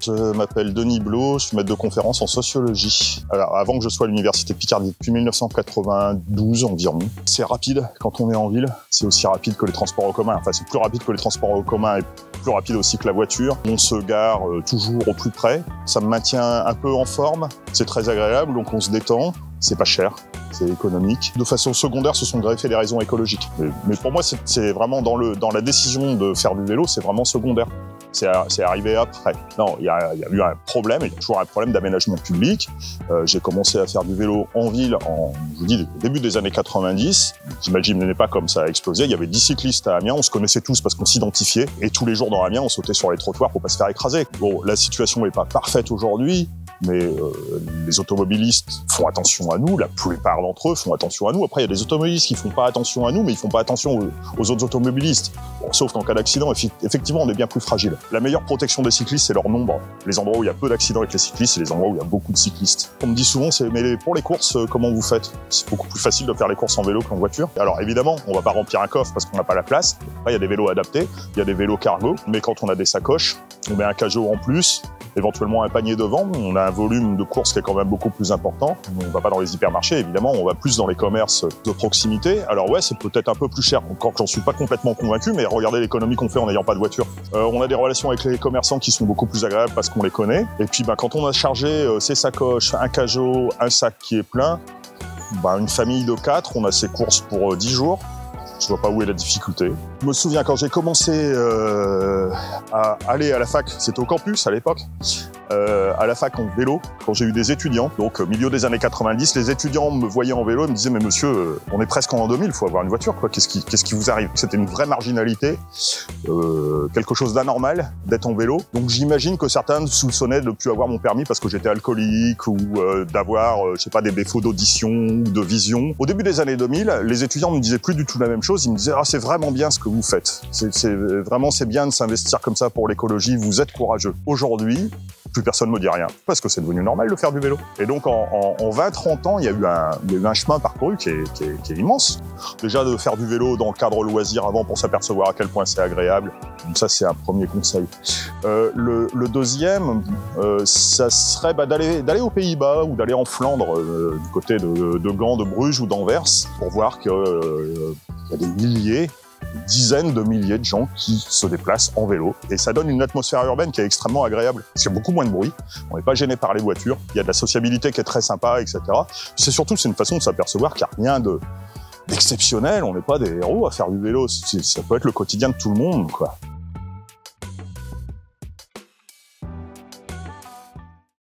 Je m'appelle Denis Blot, je suis maître de conférence en sociologie. Alors, avant que je sois à l'université Picardie, depuis 1992 environ. C'est rapide quand on est en ville, c'est aussi rapide que les transports en commun. Enfin, c'est plus rapide que les transports en commun et plus rapide aussi que la voiture. On se gare toujours au plus près. Ça me maintient un peu en forme, c'est très agréable, donc on se détend. C'est pas cher, c'est économique. De façon secondaire, se sont greffées des raisons écologiques. Mais pour moi, c'est vraiment dans la décision de faire du vélo, c'est vraiment secondaire. C'est arrivé après. Non, il y a eu un problème, il y a toujours un problème d'aménagement public. J'ai commencé à faire du vélo en ville je vous dis, au début des années 90. J'imaginais pas comme ça a explosé. Il y avait 10 cyclistes à Amiens, on se connaissait tous parce qu'on s'identifiait. Et tous les jours dans Amiens, on sautait sur les trottoirs pour pas se faire écraser. Bon, la situation n'est pas parfaite aujourd'hui, mais les automobilistes font attention à nous, la plupart d'entre eux font attention à nous. Après, il y a des automobilistes qui font pas attention à nous, mais ils font pas attention aux autres automobilistes. Bon, sauf qu'en cas d'accident, effectivement, on est bien plus fragile. La meilleure protection des cyclistes, c'est leur nombre. Les endroits où il y a peu d'accidents avec les cyclistes, c'est les endroits où il y a beaucoup de cyclistes. On me dit souvent, mais pour les courses, comment vous faites? C'est beaucoup plus facile de faire les courses en vélo qu'en voiture. Alors évidemment, on va pas remplir un coffre parce qu'on n'a pas la place. Après, il y a des vélos adaptés, il y a des vélos cargo, mais quand on a des sacoches, on met un cajot en plus, éventuellement un panier devant, on a un volume de courses qui est quand même beaucoup plus important. On va pas dans les hypermarchés, évidemment, on va plus dans les commerces de proximité. Alors ouais, c'est peut-être un peu plus cher, encore que j'en suis pas complètement convaincu, mais regardez l'économie qu'on fait en n'ayant pas de voiture. On a des relations avec les commerçants qui sont beaucoup plus agréables parce qu'on les connaît. Et puis quand on a chargé ses sacoches, un cajot, un sac qui est plein, une famille de 4, on a ses courses pour 10 jours. Je vois pas où est la difficulté. Je me souviens quand j'ai commencé à aller à la fac, c'était au campus à l'époque, à la fac en vélo, quand j'ai eu des étudiants, donc au milieu des années 90, les étudiants me voyaient en vélo et me disaient « Mais monsieur, on est presque en l'an 2000, il faut avoir une voiture, quoi. Qu'est-ce qui vous arrive ?» C'était une vraie marginalité, quelque chose d'anormal d'être en vélo. Donc j'imagine que certains soupçonnaient de ne plus avoir mon permis parce que j'étais alcoolique ou d'avoir, je sais pas, des défauts d'audition ou de vision. Au début des années 2000, les étudiants me disaient plus du tout la même chose. Ils me disaient « Ah, c'est vraiment bien ce que vous faites. C'est bien de s'investir comme ça pour l'écologie. Vous êtes courageux. » Aujourd'hui, plus personne me dit rien, parce que c'est devenu normal de faire du vélo. Et donc en 20-30 ans, il y a eu un chemin parcouru qui est immense. Déjà de faire du vélo dans le cadre loisir avant pour s'apercevoir à quel point c'est agréable. Donc ça, c'est un premier conseil. Le deuxième, ça serait d'aller aux Pays-Bas ou d'aller en Flandre, du côté de Gand, de Bruges ou d'Anvers, pour voir qu'il y a des milliers, des dizaines de milliers de gens qui se déplacent en vélo. Et ça donne une atmosphère urbaine qui est extrêmement agréable. Parce qu'il y a beaucoup moins de bruit, on n'est pas gêné par les voitures, il y a de la sociabilité qui est très sympa, etc. Puis c'est une façon de s'apercevoir qu'il n'y a rien d'exceptionnel, on n'est pas des héros à faire du vélo. Ça peut être le quotidien de tout le monde, quoi.